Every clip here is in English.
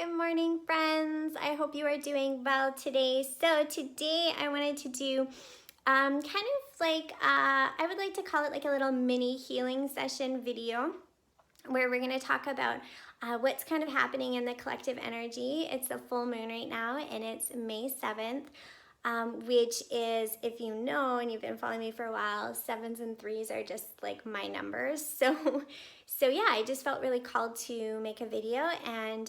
Good morning, friends. I hope you are doing well today. So today I wanted to do kind of like, I would like to call it like a little mini healing session video where we're going to talk about what's kind of happening in the collective energy. It's the full moon right now and it's May 7th. Which is, if you know and you've been following me for a while, 7s and 3s are just like my numbers. So yeah, I just felt really called to make a video and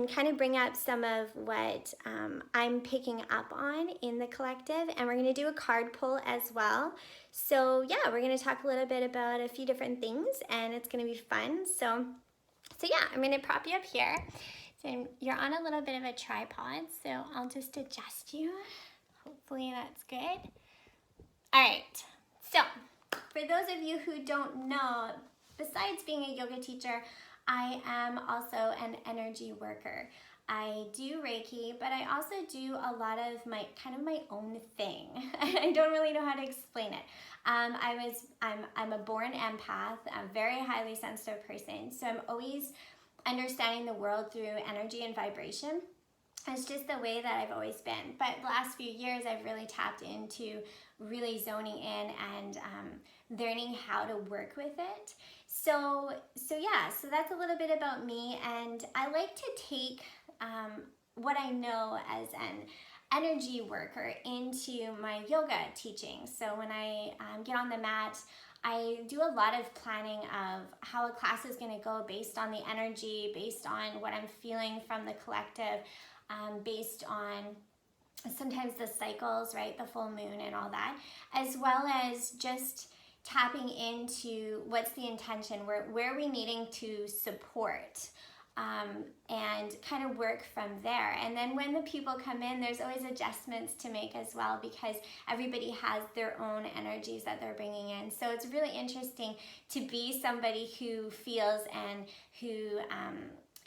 kind of bring up some of what I'm picking up on in the collective. And we're going to do a card pull as well. So yeah, we're going to talk a little bit about a few different things and it's going to be fun. So yeah, I'm going to prop you up here. So you're on a little bit of a tripod, so I'll just adjust you. Hopefully that's good. All right, so for those of you who don't know, besides being a yoga teacher, I am also an energy worker. I do Reiki, but I also do a lot of my own thing. I don't really know how to explain it. I'm a born empath, a very highly sensitive person, so I'm always understanding the world through energy and vibration. It's just the way that I've always been. But the last few years, I've really tapped into really zoning in and learning how to work with it. So yeah, so that's a little bit about me. And I like to take what I know as an energy worker into my yoga teaching. So when I get on the mat, I do a lot of planning of how a class is going to go based on the energy, based on what I'm feeling from the collective, based on sometimes the cycles, right, the full moon and all that, as well as just tapping into what's the intention, where are we needing to support, and kind of work from there. And then when the people come in, there's always adjustments to make as well because everybody has their own energies that they're bringing in. So it's really interesting to be somebody who feels and who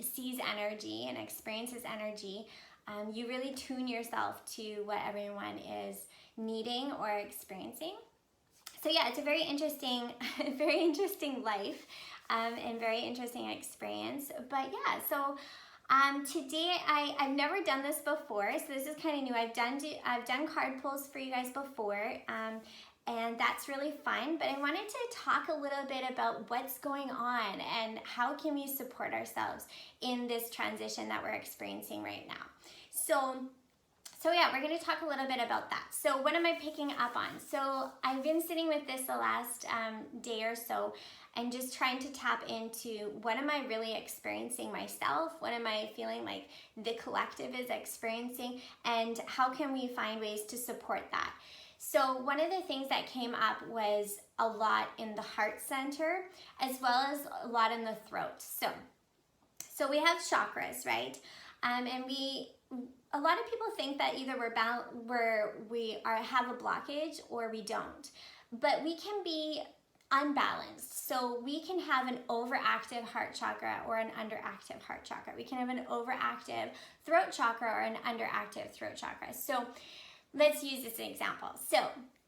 sees energy and experiences energy. You really tune yourself to what everyone is needing or experiencing. So yeah, it's a very interesting life. And very interesting experience. But yeah, so today I've never done this before, so this is kind of new. I've done card pulls for you guys before, and that's really fun. But I wanted to talk a little bit about what's going on and how can we support ourselves in this transition that we're experiencing right now. So yeah, we're going to talk a little bit about that. So what am I picking up on? So I've been sitting with this the last day or so and just trying to tap into what am I really experiencing myself? What am I feeling like the collective is experiencing? And how can we find ways to support that? So one of the things that came up was a lot in the heart center as well as a lot in the throat. So we have chakras, right? And a lot of people think that either we have a blockage or we don't, but we can be unbalanced. So we can have an overactive heart chakra or an underactive heart chakra. We can have an overactive throat chakra or an underactive throat chakra. So let's use this example. So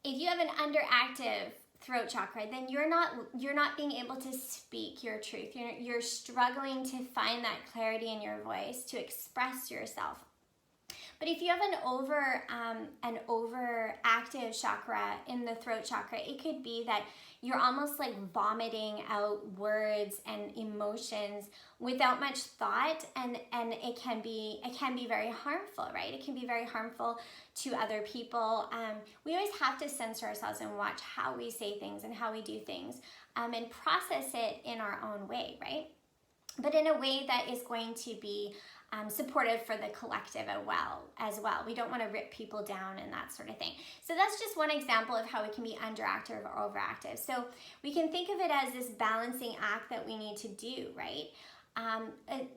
if you have an underactive throat chakra, then you're not being able to speak your truth. You're struggling to find that clarity in your voice to express yourself. But if you have an overactive chakra in the throat chakra, it could be that you're almost like vomiting out words and emotions without much thought, and it can be very harmful, right? It can be very harmful to other people. We always have to censor ourselves and watch how we say things and how we do things, and process it in our own way, right? But in a way that is going to be supportive for the collective as well. We don't want to rip people down and that sort of thing. So that's just one example of how it can be underactive or overactive. So we can think of it as this balancing act that we need to do, right?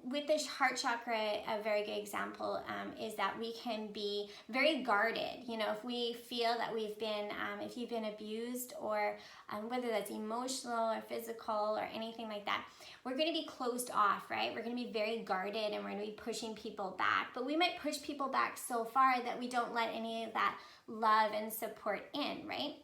With the heart chakra, a very good example is that we can be very guarded. You know, if we feel that we've been, if you've been abused or whether that's emotional or physical or anything like that, we're going to be closed off, right? We're going to be very guarded and we're going to be pushing people back. But we might push people back so far that we don't let any of that love and support in, right?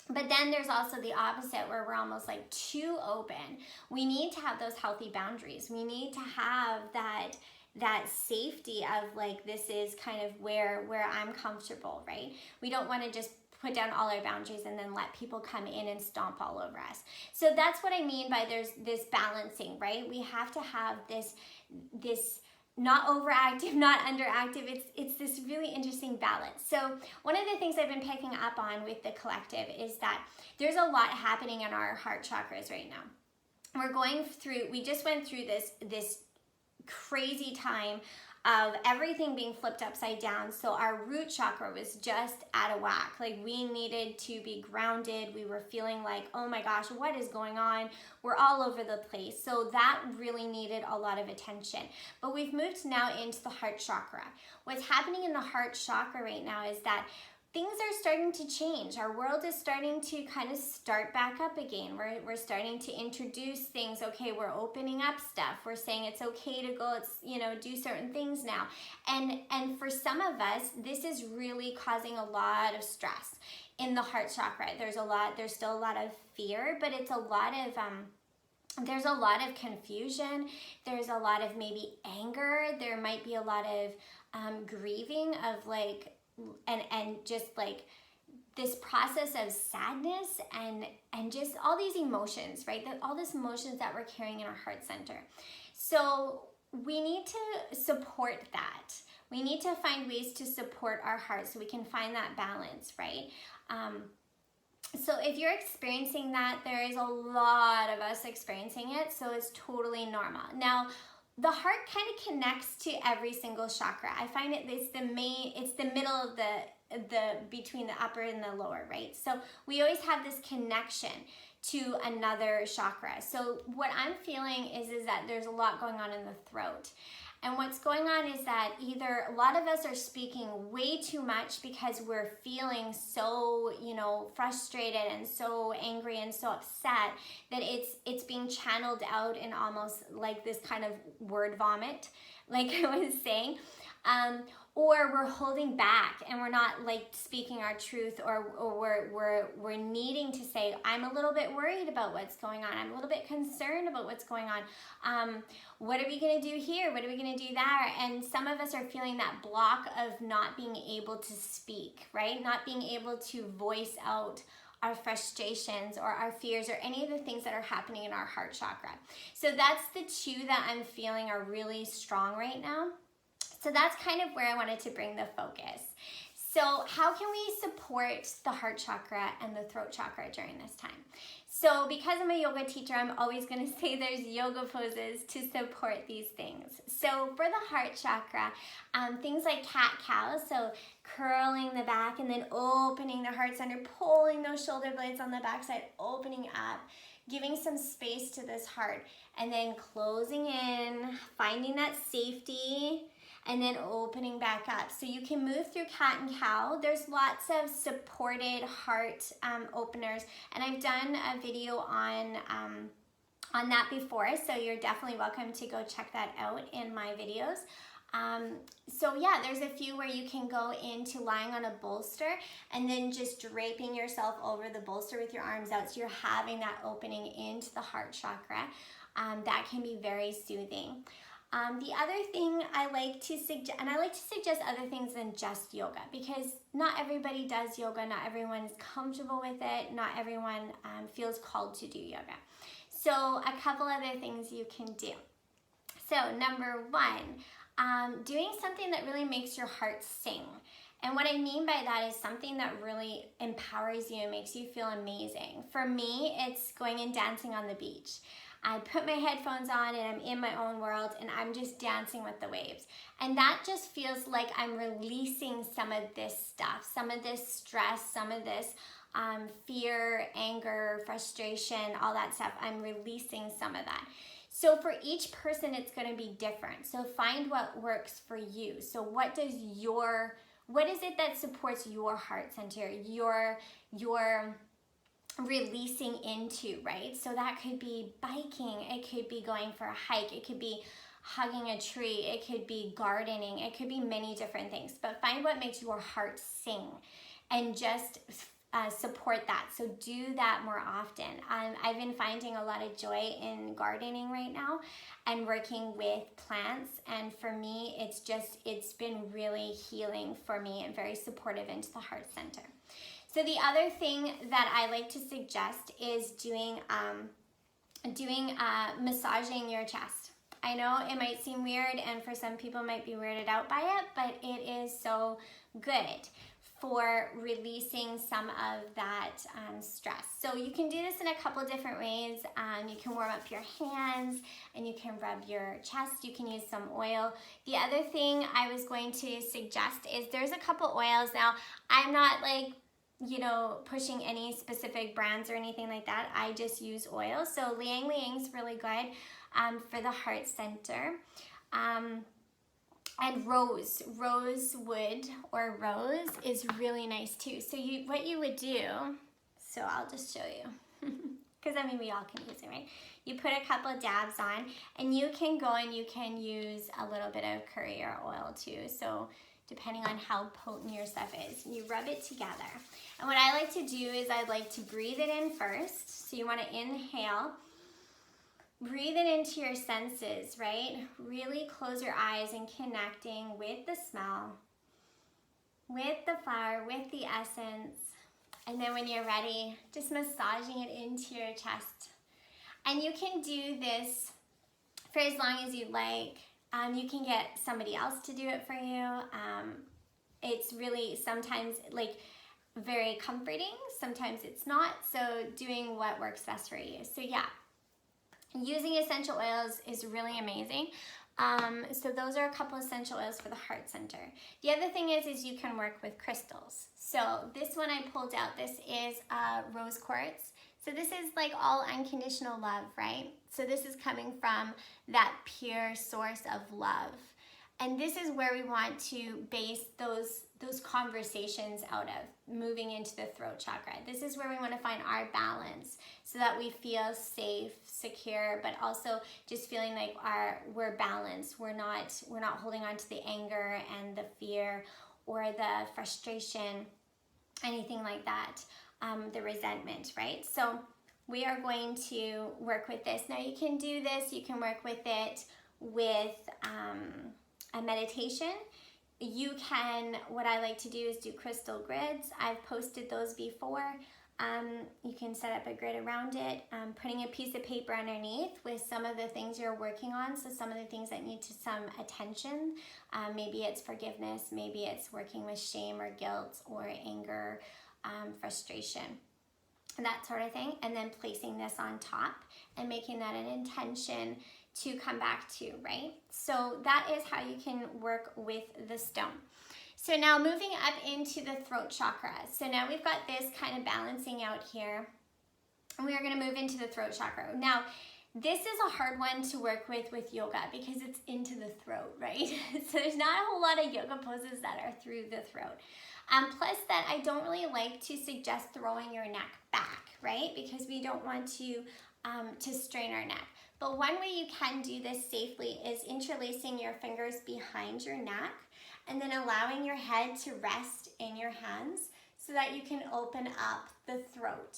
But then there's also the opposite where we're almost like too open. We need to have those healthy boundaries. We need to have that that safety of like, this is kind of where I'm comfortable, right? We don't want to just put down all our boundaries and then let people come in and stomp all over us. So that's what I mean by there's this balancing, right? We have to have this not overactive, not underactive. It's this really interesting balance. So one of the things I've been picking up on with the collective is that there's a lot happening in our heart chakras right now. We just went through this crazy time of everything being flipped upside down. So our root chakra was just out of whack. Like, we needed to be grounded. We were feeling like, oh my gosh, what is going on? We're all over the place. So that really needed a lot of attention. But we've moved now into the heart chakra. What's happening in the heart chakra right now is that things are starting to change. Our world is starting to kind of start back up again. We're starting to introduce things. Okay, we're opening up stuff. We're saying it's okay to go, do certain things now. And for some of us, this is really causing a lot of stress in the heart chakra. There's still a lot of fear, but it's a lot of there's a lot of confusion. There's a lot of maybe anger. There might be a lot of grieving of like, and just like this process of sadness and just all these emotions, right? All these emotions that we're carrying in our heart center. So we need to support that. We need to find ways to support our heart so we can find that balance, right? So if you're experiencing that, there is a lot of us experiencing it, so it's totally normal. Now, the heart kind of connects to every single chakra. I find it's the middle of the between the upper and the lower, right? So we always have this connection to another chakra. So what I'm feeling is that there's a lot going on in the throat. And what's going on is that either a lot of us are speaking way too much because we're feeling so, frustrated and so angry and so upset that it's being channeled out in almost like this kind of word vomit, like I was saying. Or we're holding back and we're not like speaking our truth, or we're needing to say, I'm a little bit worried about what's going on. I'm a little bit concerned about what's going on. What are we going to do here? What are we going to do there? And some of us are feeling that block of not being able to speak, right? Not being able to voice out our frustrations or our fears or any of the things that are happening in our heart chakra. So that's the two that I'm feeling are really strong right now. So that's kind of where I wanted to bring the focus. So how can we support the heart chakra and the throat chakra during this time? So because I'm a yoga teacher, I'm always going to say there's yoga poses to support these things. So for the heart chakra, things like cat-cow, so curling the back and then opening the heart center, pulling those shoulder blades on the backside, opening up, giving some space to this heart, and then closing in, finding that safety, and then opening back up. So you can move through cat and cow. There's lots of supported heart openers, and I've done a video on that before, so you're definitely welcome to go check that out in my videos. So yeah, there's a few where you can go into lying on a bolster and then just draping yourself over the bolster with your arms out, so you're having that opening into the heart chakra. That can be very soothing. The other thing I like to suggest, and I like to suggest other things than just yoga, because not everybody does yoga, not everyone's comfortable with it, not everyone feels called to do yoga. So a couple other things you can do. So number one, doing something that really makes your heart sing. And what I mean by that is something that really empowers you and makes you feel amazing. For me, it's going and dancing on the beach. I put my headphones on and I'm in my own world and I'm just dancing with the waves. And that just feels like I'm releasing some of this stuff, some of this stress, some of this fear, anger, frustration, all that stuff. I'm releasing some of that. So for each person, it's going to be different. So find what works for you. So what is it that supports your heart center, your releasing into, right? So that could be biking, it could be going for a hike, it could be hugging a tree, it could be gardening, it could be many different things. But find what makes your heart sing and just support that. So do that more often. I've been finding a lot of joy in gardening right now and working with plants. And for me, it's been really healing for me and very supportive into the heart center. So the other thing that I like to suggest is doing massaging your chest. I know it might seem weird, and for some people might be weirded out by it, but it is so good for releasing some of that stress. So you can do this in a couple different ways. You can warm up your hands and you can rub your chest. You can use some oil. The other thing I was going to suggest is there's a couple oils. Now, I'm not like, you know, pushing any specific brands or anything like that. I just use oil. So Liang Liang's really good for the heart center. And rosewood or rose is really nice too. So what you would do, so I'll just show you, because I mean we all can use it, right? You put a couple dabs on, and you can go and you can use a little bit of curry or oil too. So depending on how potent your stuff is, you rub it together. And what I like to do is I like to breathe it in first. So you want to inhale. Breathe it into your senses, right? Really close your eyes and connecting with the smell, with the flower, with the essence. And then when you're ready, just massaging it into your chest. And you can do this for as long as you like. You can get somebody else to do it for you. It's really sometimes like very comforting. Sometimes it's not. So doing what works best for you. So yeah. Using essential oils is really amazing. So those are a couple essential oils for the heart center. The other thing is you can work with crystals. So this one I pulled out, this is rose quartz. So this is like all unconditional love, right? So this is coming from that pure source of love. And this is where we want to base those conversations out of, moving into the throat chakra. This is where we want to find our balance so that we feel safe, secure, but also just feeling like we're balanced. We're not holding on to the anger and the fear or the frustration, anything like that, the resentment, right? So we are going to work with this. Now you can do this, you can work with it with a meditation. You can, what I like to do is do crystal grids. I've posted those before. You can set up a grid around it, putting a piece of paper underneath with some of the things you're working on. So some of the things that need some attention. Maybe it's forgiveness, maybe it's working with shame or guilt or anger, frustration, that sort of thing. And then placing this on top and making that an intention to come back to, right? So that is how you can work with the stone. So now moving up into the throat chakra. So now we've got this kind of balancing out here. And we are going to move into the throat chakra. Now, this is a hard one to work with yoga because it's into the throat, right? So there's not a whole lot of yoga poses that are through the throat. Plus that I don't really like to suggest throwing your neck back, right? Because we don't want to strain our neck. But one way you can do this safely is interlacing your fingers behind your neck and then allowing your head to rest in your hands so that you can open up the throat.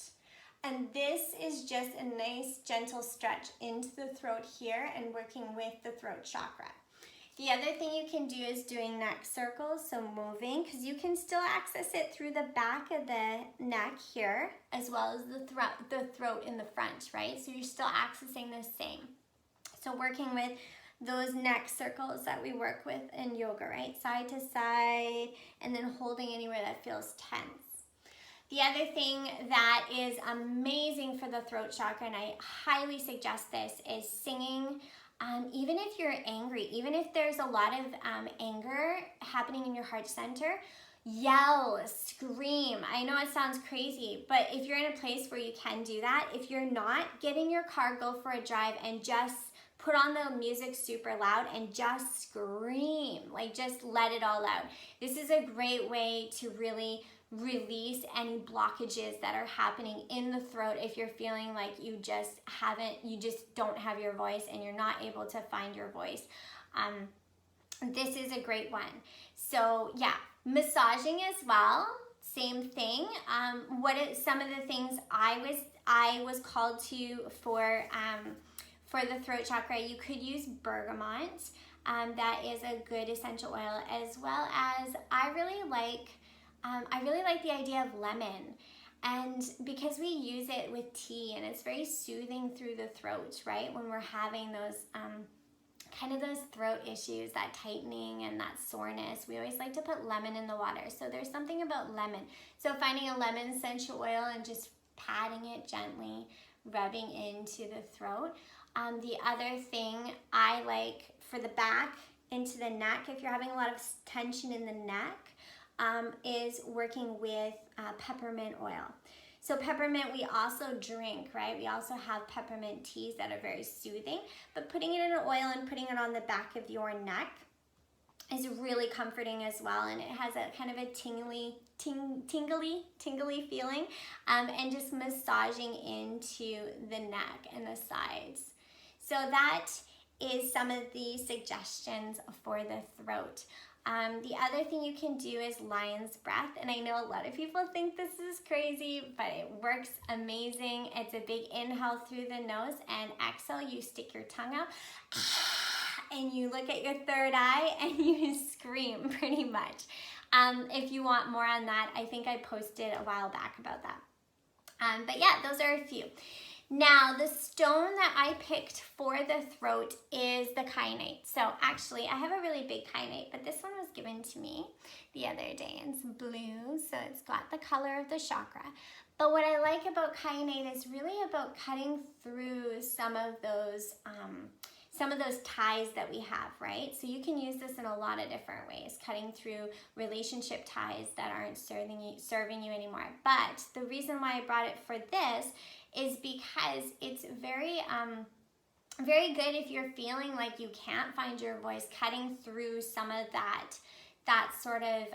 And this is just a nice gentle stretch into the throat here and working with the throat chakra. The other thing you can do is doing neck circles, so moving, because you can still access it through the back of the neck here, as well as the throat in the front, right? So you're still accessing the same. So working with those neck circles that we work with in yoga, right? Side to side, and then holding anywhere that feels tense. The other thing that is amazing for the throat chakra, and I highly suggest this, is singing. Even if you're angry, even if there's a lot of anger happening in your heart center, yell, scream. I know it sounds crazy, but if you're in a place where you can do that, if you're not, get in your car, go for a drive, and just put on the music super loud and just scream. Like, just let it all out. This is a great way to really release any blockages that are happening in the throat if you're feeling like you just don't have your voice and you're not able to find your voice. This is a great one. So yeah, massaging as well. same thing. Some of the things I was called to for the throat chakra? You could use bergamot. That is a good essential oil, as well as I really like the idea of lemon. And because we use it with tea, and it's very soothing through the throat, right? When we're having those kind of those throat issues, that tightening and that soreness, we always like to put lemon in the water. So there's something about lemon. So finding a lemon essential oil and just patting it gently, rubbing into the throat. The other thing I like for the back into the neck, if you're having a lot of tension in the neck, is working with peppermint oil. So peppermint we also drink, right? We also have peppermint teas that are very soothing, but putting it in an oil and putting it on the back of your neck is really comforting as well, and it has a kind of a tingly feeling, and just massaging into the neck and the sides. So that is some of the suggestions for the throat. The other thing you can do is lion's breath, and I know a lot of people think this is crazy, but it works amazing. It's a big inhale through the nose, and exhale, you stick your tongue out, and you look at your third eye, and you scream pretty much. If you want more on that, I think I posted a while back about that. But yeah, those are a few. Now, the stone that I picked for the throat is the kyanite. So actually, I have a really big kyanite, but this one was given to me the other day. It's blue, so it's got the color of the chakra. But what I like about kyanite is really about cutting through some of those ties that we have, right? So you can use this in a lot of different ways, cutting through relationship ties that aren't serving you anymore. But the reason why I brought it for this is because it's very good if you're feeling like you can't find your voice, cutting through some of that sort of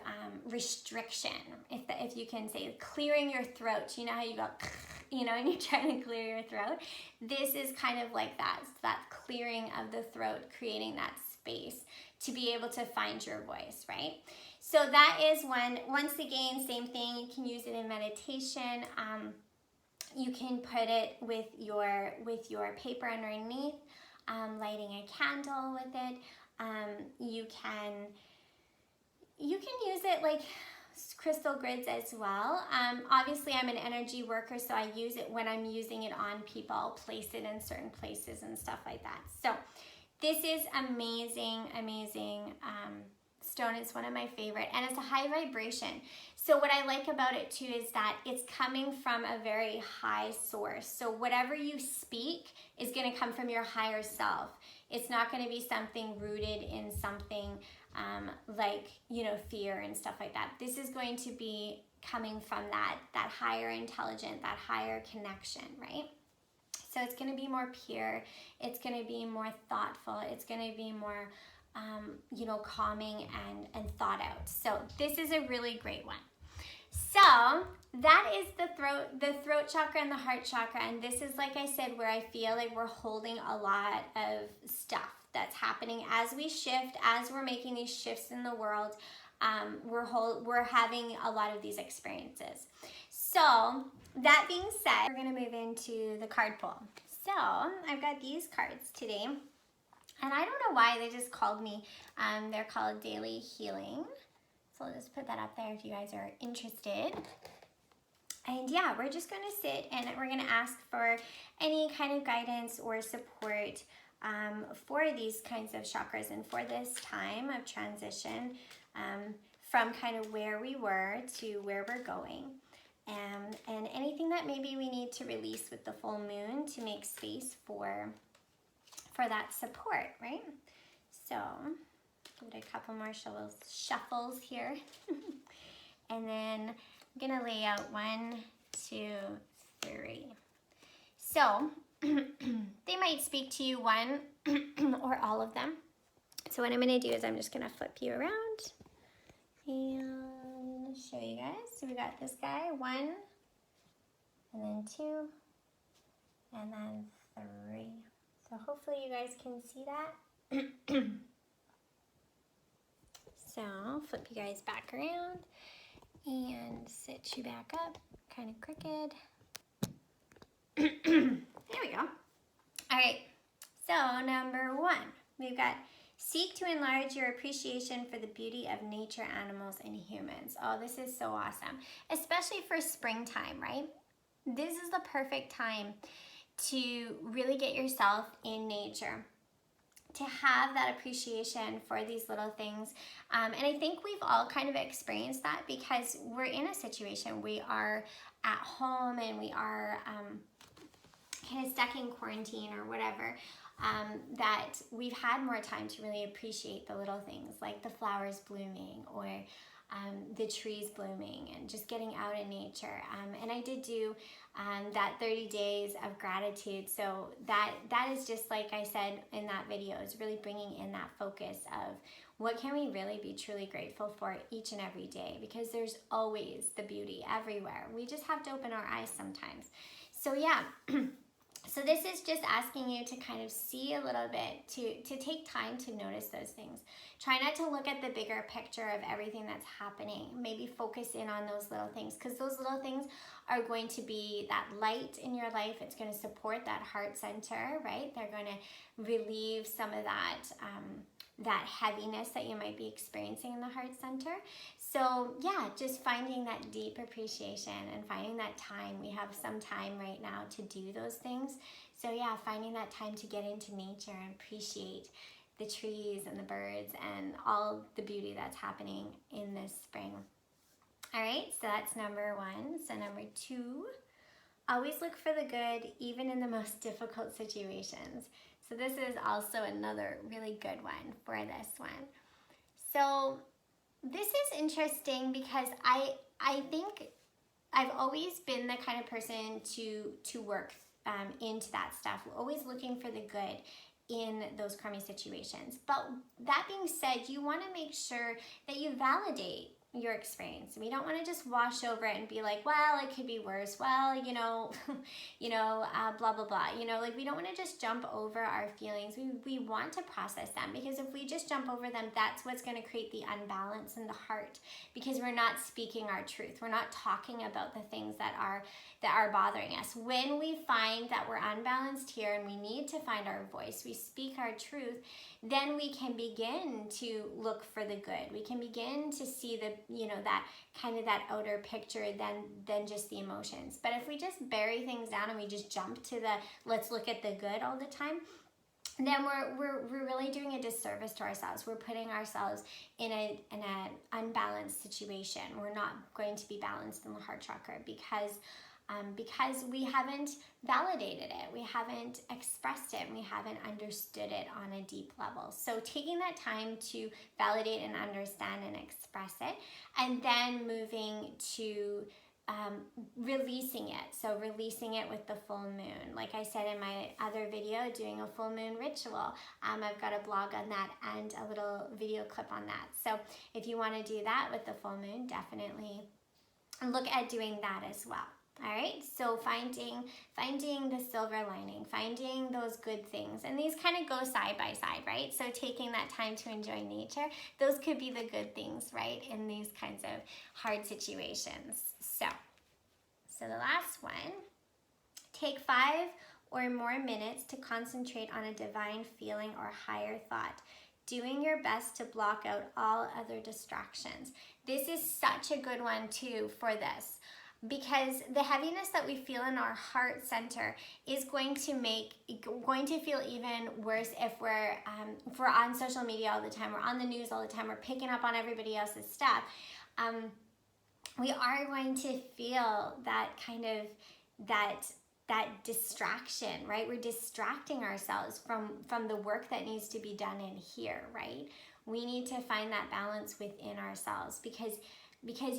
restriction, if you can say, clearing your throat. You know how you go, and you're trying to clear your throat? This is kind of like that. It's that clearing of the throat, creating that space to be able to find your voice, right? So that is one. Once again, same thing. You can use it in meditation. You can put it with your paper underneath, lighting a candle with it. You can use it like crystal grids as well. Obviously, I'm an energy worker, so I use it when I'm using it on people. I'll place it in certain places and stuff like that. So this is amazing stone. Is one of my favorite, and it's a high vibration. So what I like about it too is that it's coming from a very high source. So whatever you speak is going to come from your higher self. It's not going to be something rooted in something like, fear and stuff like that. This is going to be coming from that higher intelligence, that higher connection, right? So it's going to be more pure. It's going to be more thoughtful. It's going to be more calming and thought out. So this is a really great one. So that is the throat chakra and the heart chakra. And this is, like I said, where I feel like we're holding a lot of stuff that's happening as we shift, as we're making these shifts in the world. We're having a lot of these experiences. So that being said, we're going to move into the card pull. So I've got these cards today. And I don't know why they just called me. They're called Daily Healing. So I'll just put that up there if you guys are interested. And yeah, we're just going to sit and we're going to ask for any kind of guidance or support for these kinds of chakras and for this time of transition from kind of where we were to where we're going. And anything that maybe we need to release with the full moon to make space for that support, right? So give it a couple more shuffles here. And then I'm gonna lay out 1, 2, 3. So they might speak to you, one or all of them. So what I'm gonna do is I'm just gonna flip you around and show you guys. So we got this guy, 1, and then 2, and then 3. So hopefully you guys can see that. So I'll flip you guys back around. And sit you back up, kind of crooked. There we go. All right, so number 1, we've got seek to enlarge your appreciation for the beauty of nature, animals, and humans. Oh, this is so awesome, especially for springtime, right? This is the perfect time to really get yourself in nature, to have that appreciation for these little things. And I think we've all kind of experienced that because we're in a situation, we are at home and we are kind of stuck in quarantine or whatever, that we've had more time to really appreciate the little things like the flowers blooming or the trees blooming and just getting out in nature. And I did do that 30 days of gratitude. So that is just like I said in that video, is really bringing in that focus of what can we really be truly grateful for each and every day, because there's always the beauty everywhere. We just have to open our eyes sometimes. So yeah. So this is just asking you to kind of see a little bit, to take time to notice those things. Try not to look at the bigger picture of everything that's happening. Maybe focus in on those little things, because those little things are going to be that light in your life. It's going to support that heart center, right? They're going to relieve some of that that heaviness that you might be experiencing in the heart center. So yeah, just finding that deep appreciation and finding that time. We have some time right now to do those things. So yeah, finding that time to get into nature and appreciate the trees and the birds and all the beauty that's happening in this spring. All right, so that's number 1. So number 2, always look for the good, even in the most difficult situations. So this is also another really good one for this one. So this is interesting because I think I've always been the kind of person to work into that stuff, always looking for the good in those crummy situations. But that being said, you want to make sure that you validate your experience. We don't want to just wash over it and be like, well, it could be worse. Well, blah, blah, blah. Like we don't want to just jump over our feelings. We want to process them, because if we just jump over them, that's what's going to create the unbalance in the heart, because we're not speaking our truth. We're not talking about the things that are bothering us. When we find that we're unbalanced here and we need to find our voice, we speak our truth, then we can begin to look for the good. We can begin to see the, that kind of that outer picture than just the emotions. But if we just bury things down and we just jump to the let's look at the good all the time, then we're really doing a disservice to ourselves. We're putting ourselves in an unbalanced situation. We're not going to be balanced in the heart chakra because we haven't validated it, we haven't expressed it, and we haven't understood it on a deep level. So taking that time to validate and understand and express it, and then moving to releasing it. So releasing it with the full moon. Like I said in my other video, doing a full moon ritual. I've got a blog on that and a little video clip on that. So if you want to do that with the full moon, definitely look at doing that as well. All right, so finding the silver lining, finding those good things, and these kind of go side by side, right? So taking that time to enjoy nature, those could be the good things, right, in these kinds of hard situations. So the last one, take 5 or more minutes to concentrate on a divine feeling or higher thought, doing your best to block out all other distractions. This is such a good one too for this, because the heaviness that we feel in our heart center is going to feel even worse if we're on social media all the time, we're on the news all the time, we're picking up on everybody else's stuff. We are going to feel that kind of that distraction, right? We're distracting ourselves from the work that needs to be done in here, right? We need to find that balance within ourselves, because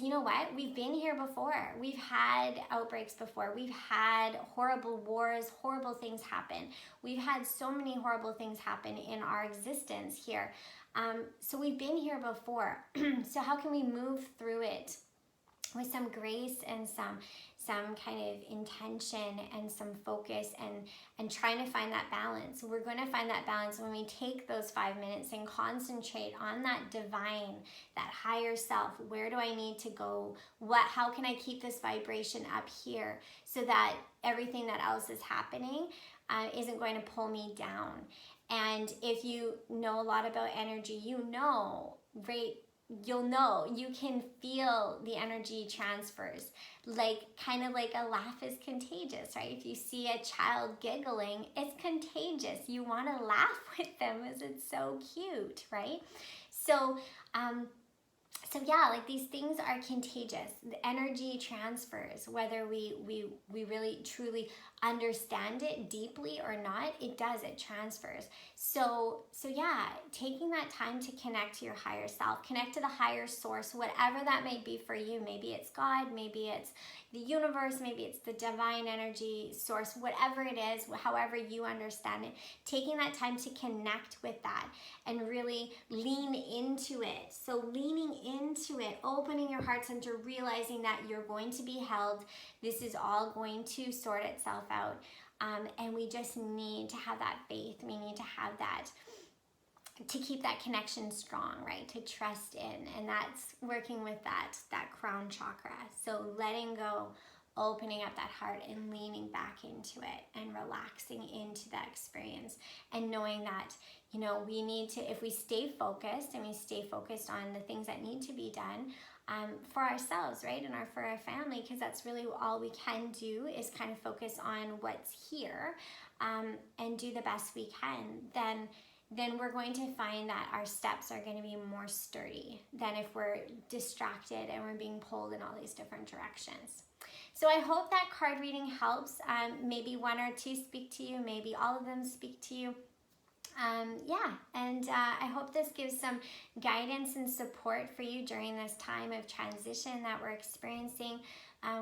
you know what? We've been here before. We've had outbreaks before. We've had horrible wars, horrible things happen. We've had so many horrible things happen in our existence here. So we've been here before. So how can we move through it with some grace and some kind of intention and some focus and trying to find that balance. We're going to find that balance when we take those 5 minutes and concentrate on that divine, that higher self. Where do I need to go? How can I keep this vibration up here so that everything that else is happening isn't going to pull me down? And if you know a lot about energy, you know, right? You'll know, you can feel the energy transfers, like kind of like a laugh is contagious, right? If you see a child giggling, it's contagious. You want to laugh with them as it's so cute, right? So yeah, like these things are contagious. The energy transfers, whether we really truly understand it deeply or not, it does, it transfers. So yeah, taking that time to connect to your higher self, connect to the higher source, whatever that may be for you. Maybe it's God, maybe it's the universe, maybe it's the divine energy source, whatever it is, however you understand it, taking that time to connect with that and really lean into it. So leaning into it, opening your heart center, realizing that you're going to be held. This is all going to sort itself out. And we just need to have that faith. We need to have that, to keep that connection strong, right? To trust in, and that's working with that crown chakra. So letting go, opening up that heart and leaning back into it and relaxing into that experience and knowing that, you know, we need to, if we stay focused and we stay focused on the things that need to be done for ourselves, right? And for our family, because that's really all we can do is kind of focus on what's here and do the best we can, then we're going to find that our steps are going to be more sturdy than if we're distracted and we're being pulled in all these different directions. So I hope that card reading helps. Maybe one or two speak to you, maybe all of them speak to you. I hope this gives some guidance and support for you during this time of transition that we're experiencing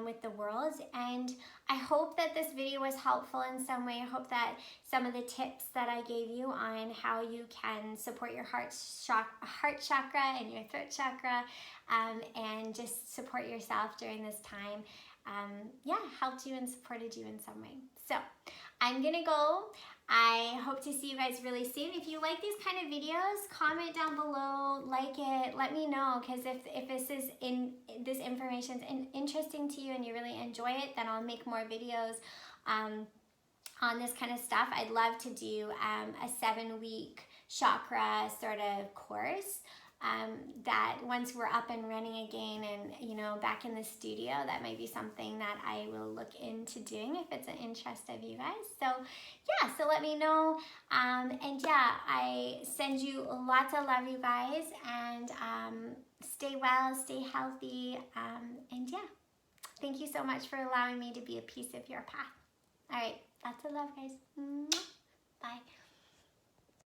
with the world. And I hope that this video was helpful in some way. I hope that some of the tips that I gave you on how you can support your heart chakra and your throat chakra and just support yourself during this time, helped you and supported you in some way. So I'm gonna go. I hope to see you guys really soon. If you like these kind of videos, comment down below, like it, let me know, because if this information is interesting to you and you really enjoy it, then I'll make more videos on this kind of stuff. I'd love to do a 7-week chakra sort of course. That once we're up and running again and, you know, back in the studio, that might be something that I will look into doing if it's an interest of you guys. So yeah, so let me know. I send you lots of love, you guys, and stay well, stay healthy, thank you so much for allowing me to be a piece of your path. All right, lots of love, guys. Bye.